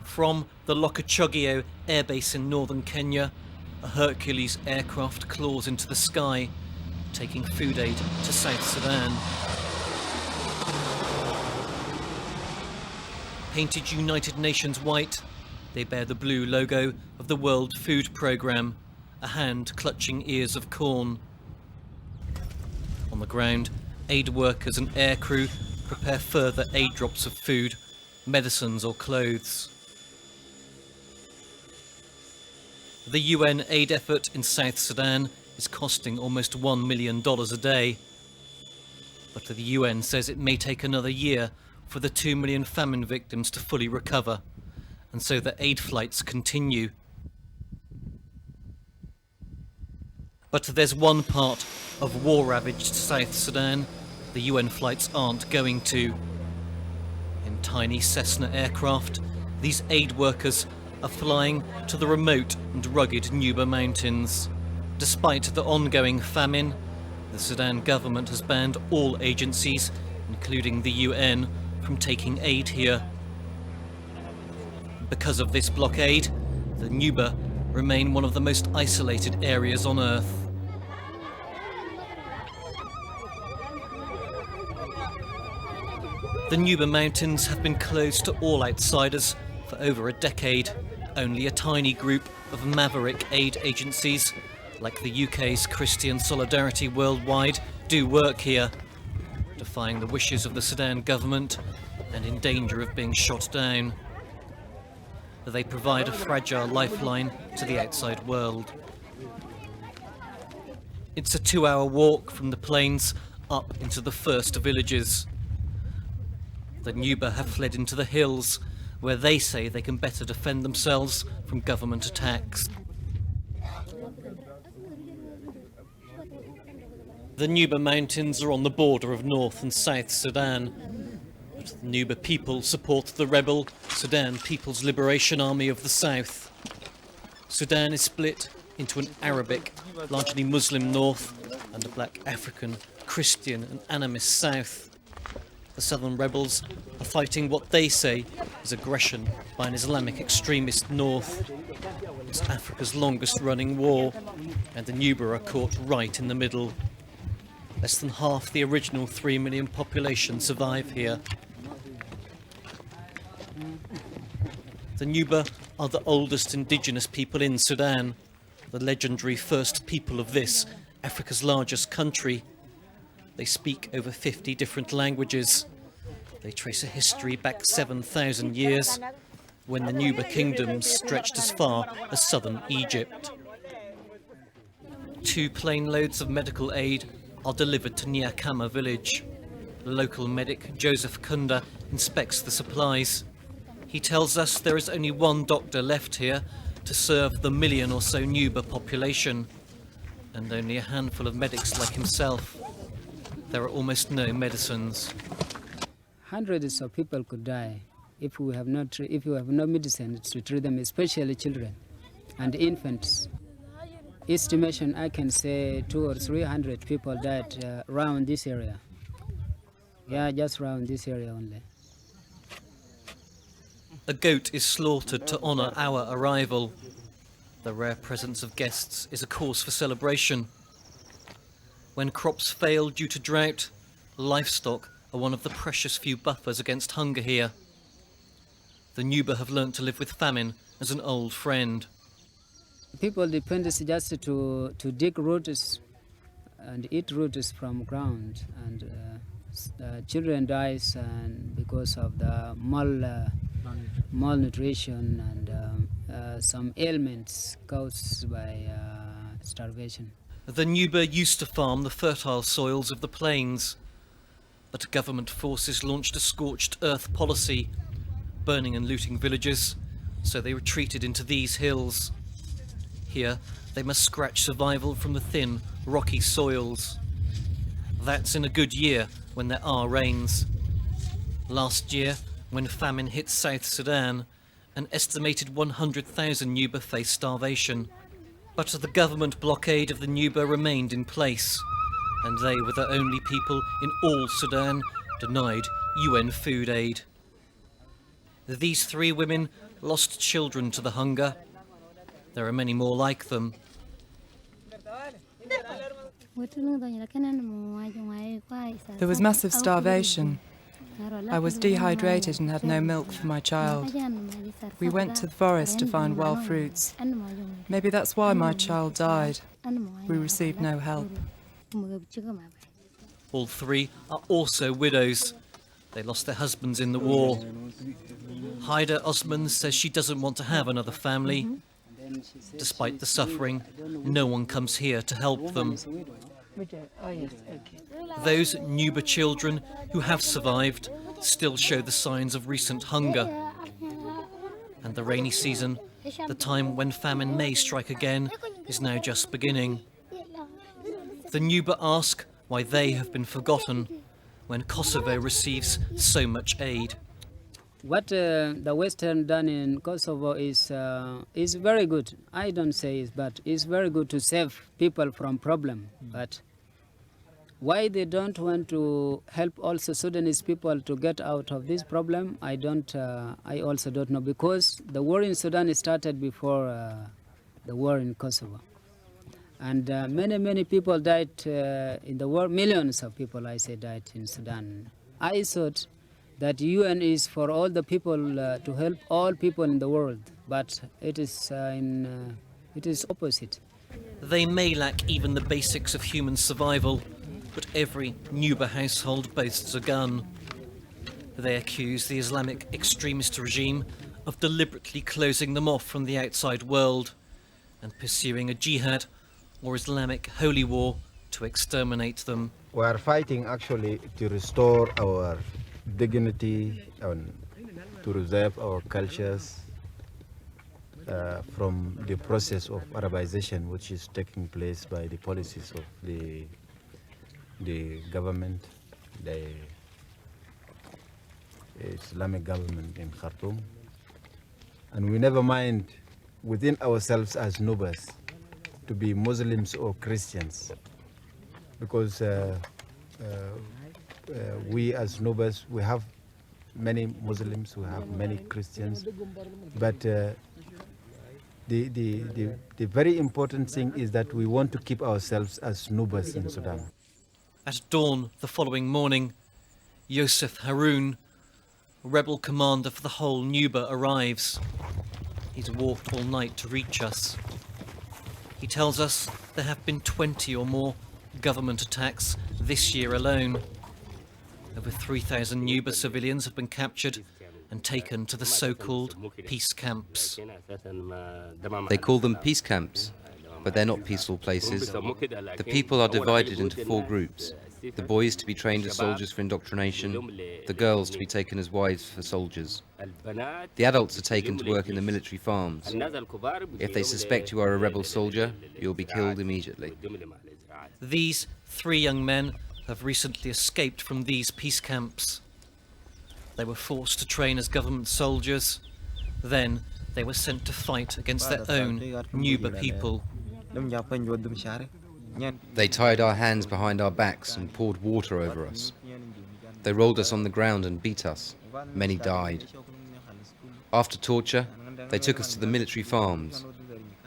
From the Lokochogio airbase in northern Kenya, a Hercules aircraft claws into the sky, taking food aid to South Sudan. Painted United Nations white, they bear the blue logo of the World Food Programme, a hand clutching ears of corn. On the ground, aid workers and aircrew prepare further aid drops of food, medicines or clothes. The UN aid effort in South Sudan is costing almost $1 million a day. But the UN says it may take another year for the 2 million famine victims to fully recover, and so the aid flights continue. But there's one part of war-ravaged South Sudan the UN flights aren't going to. In tiny Cessna aircraft, these aid workers are flying to the remote and rugged Nuba Mountains. Despite the ongoing famine, the Sudan government has banned all agencies, including the UN, from taking aid here. Because of this blockade, the Nuba remain one of the most isolated areas on Earth. The Nuba Mountains have been closed to all outsiders for over a decade. Only a tiny group of maverick aid agencies, like the UK's Christian Solidarity Worldwide, do work here, defying the wishes of the Sudan government and in danger of being shot down. They provide a fragile lifeline to the outside world. It's a 2-hour walk from the plains up into the first villages. The Nuba have fled into the hills, where they say they can better defend themselves from government attacks. The Nuba Mountains are on the border of North and South Sudan, but the Nuba people support the rebel Sudan People's Liberation Army of the South. Sudan is split into an Arabic, largely Muslim North and a black African, Christian and animist South. The southern rebels are fighting what they say is aggression by an Islamic extremist North. It's Africa's longest running war, and the Nuba are caught right in the middle. Less than half the original 3 million population survive here. The Nuba are the oldest indigenous people in Sudan, the legendary first people of this, Africa's largest country. They speak over 50 different languages. They trace a history back 7,000 years, when the Nuba kingdoms stretched as far as southern Egypt. 2 plane loads of medical aid are delivered to Nyakama village. Local medic Joseph Kunda inspects the supplies. He tells us there is only one doctor left here to serve the million or so Nuba population, and only a handful of medics like himself. There are almost no medicines. Hundreds of people could die if we have no medicine to treat them, especially children and infants. Estimation, I can say 200 or 300 people died around this area. Yeah, just around this area only. A goat is slaughtered to honour our arrival. The rare presence of guests is a cause for celebration. When crops fail due to drought, livestock are one of the precious few buffers against hunger here. The Nuba have learnt to live with famine as an old friend. People depend just to dig roots and eat roots from ground, and children dies and because of the malnutrition and some ailments caused by starvation. The Nuba used to farm the fertile soils of the plains, but government forces launched a scorched earth policy, burning and looting villages, so they retreated into these hills. Here, they must scratch survival from the thin, rocky soils. That's in a good year when there are rains. Last year, when famine hit South Sudan, an estimated 100,000 Nuba faced starvation. But the government blockade of the Nuba remained in place, and they were the only people in all Sudan denied UN food aid. These 3 women lost children to the hunger. There are many more like them. There was massive starvation. I was dehydrated and had no milk for my child. We went to the forest to find wild fruits. Maybe that's why my child died. We received no help. All three are also widows. They lost their husbands in the war. Haida Osman says she doesn't want to have another family. Despite the suffering, no one comes here to help them. Those Nuba children who have survived still show the signs of recent hunger. And the rainy season, the time when famine may strike again, is now just beginning. The Nuba ask why they have been forgotten when Kosovo receives so much aid. What the Western done in Kosovo is very good. I don't say it, but it's very good to save people from problem. But why they don't want to help also Sudanese people to get out of this problem, I also don't know, because the war in Sudan started before the war in Kosovo. And many people died in the war. Millions of people, I say, died in Sudan. I thought that UN is for all the people to help all people in the world, but it is opposite. They may lack even the basics of human survival, but every Nuba household boasts a gun. They accuse the Islamic extremist regime of deliberately closing them off from the outside world and pursuing a jihad or Islamic holy war to exterminate them. We are fighting actually to restore our dignity and to reserve our cultures from the process of Arabization which is taking place by the policies of the government, the Islamic government in Khartoum. And we never mind within ourselves as Nubas to be Muslims or Christians, because we as Nubas, we have many Muslims, we have many Christians, but the very important thing is that we want to keep ourselves as Nubas in Sudan. At dawn the following morning, Yosef Haroun, rebel commander for the whole Nuba, arrives. He's walked all night to reach us. He tells us there have been 20 or more government attacks this year alone. Over 3,000 Nuba civilians have been captured and taken to the so-called peace camps. They call them peace camps, but they're not peaceful places. The people are divided into 4 groups. The boys to be trained as soldiers for indoctrination, the girls to be taken as wives for soldiers. The adults are taken to work in the military farms. If they suspect you are a rebel soldier, you'll be killed immediately. These 3 young men have recently escaped from these peace camps. They were forced to train as government soldiers. Then they were sent to fight against their own Nuba people. They tied our hands behind our backs and poured water over us. They rolled us on the ground and beat us. Many died. After torture, they took us to the military farms.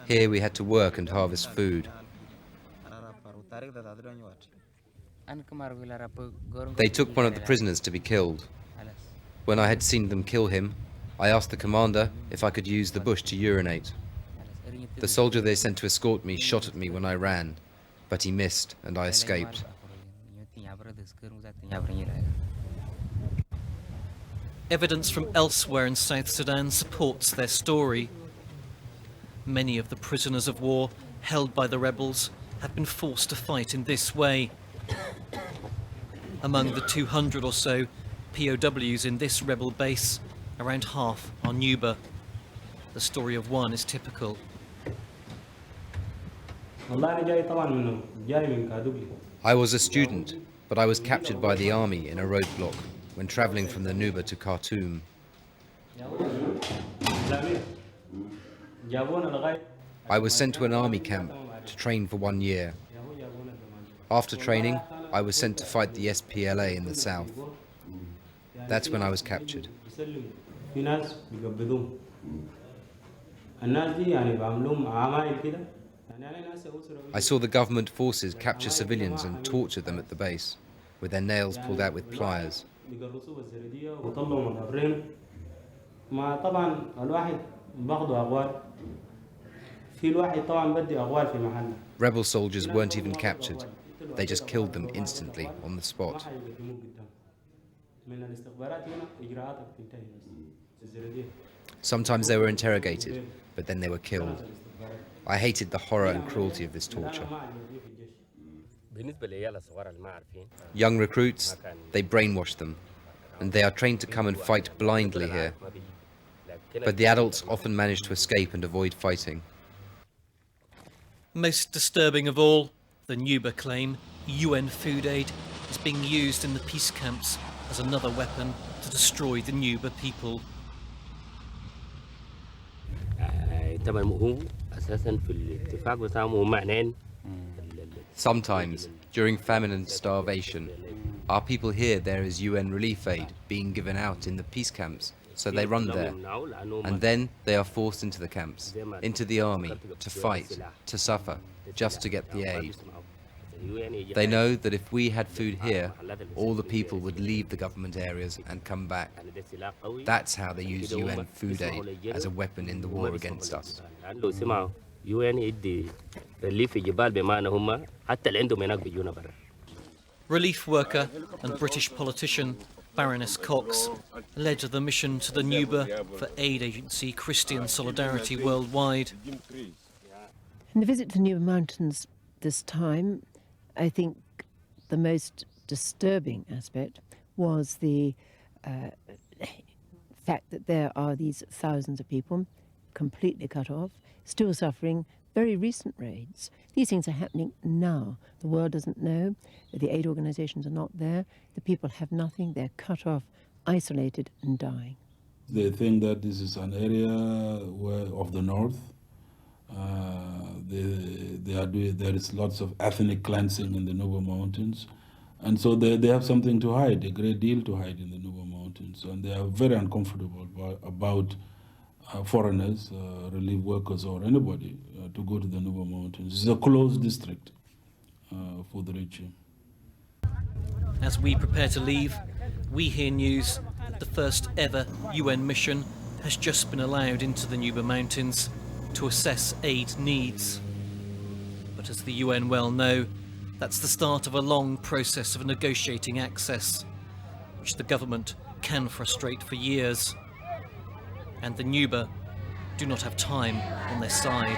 Here we had to work and harvest food. They took one of the prisoners to be killed. When I had seen them kill him, I asked the commander if I could use the bush to urinate. The soldier they sent to escort me shot at me when I ran, but he missed and I escaped. Evidence from elsewhere in South Sudan supports their story. Many of the prisoners of war held by the rebels have been forced to fight in this way. Among the 200 or so POWs in this rebel base, around half are Nuba. The story of one is typical. I was a student, but I was captured by the army in a roadblock when traveling from the Nuba to Khartoum. I was sent to an army camp to train for 1 year. After training, I was sent to fight the SPLA in the south. That's when I was captured. I saw the government forces capture civilians and torture them at the base, with their nails pulled out with pliers. Rebel soldiers weren't even captured. They just killed them instantly on the spot. Sometimes they were interrogated, but then they were killed. I hated the horror and cruelty of this torture. Young recruits, they brainwash them, and they are trained to come and fight blindly here. But the adults often manage to escape and avoid fighting. Most disturbing of all, the Nuba claim UN food aid is being used in the peace camps as another weapon to destroy the Nuba people. Sometimes, during famine and starvation, our people hear there is UN relief aid being given out in the peace camps, so they run there. And then they are forced into the camps, into the army, to fight, to suffer, just to get the aid. They know that if we had food here, all the people would leave the government areas and come back. That's how they use UN food aid as a weapon in the war against us. Relief worker and British politician Baroness Cox led the mission to the Nuba for aid agency Christian Solidarity Worldwide. In the visit to Nuba Mountains this time, I think the most disturbing aspect was the fact that there are these thousands of people completely cut off, still suffering, very recent raids. These things are happening now. The world doesn't know. The aid organizations are not there. The people have nothing. They're cut off, isolated and dying. They think that this is an area of the north. There is lots of ethnic cleansing in the Nuba Mountains. And so they have something to hide, a great deal to hide in the Nuba Mountains. And they are very uncomfortable about foreigners, relief workers or anybody to go to the Nuba Mountains. It's a closed district for the regime. As we prepare to leave, we hear news that the first ever UN mission has just been allowed into the Nuba Mountains to assess aid needs. But as the UN well know, that's the start of a long process of negotiating access, which the government can frustrate for years. And the Nuba do not have time on their side.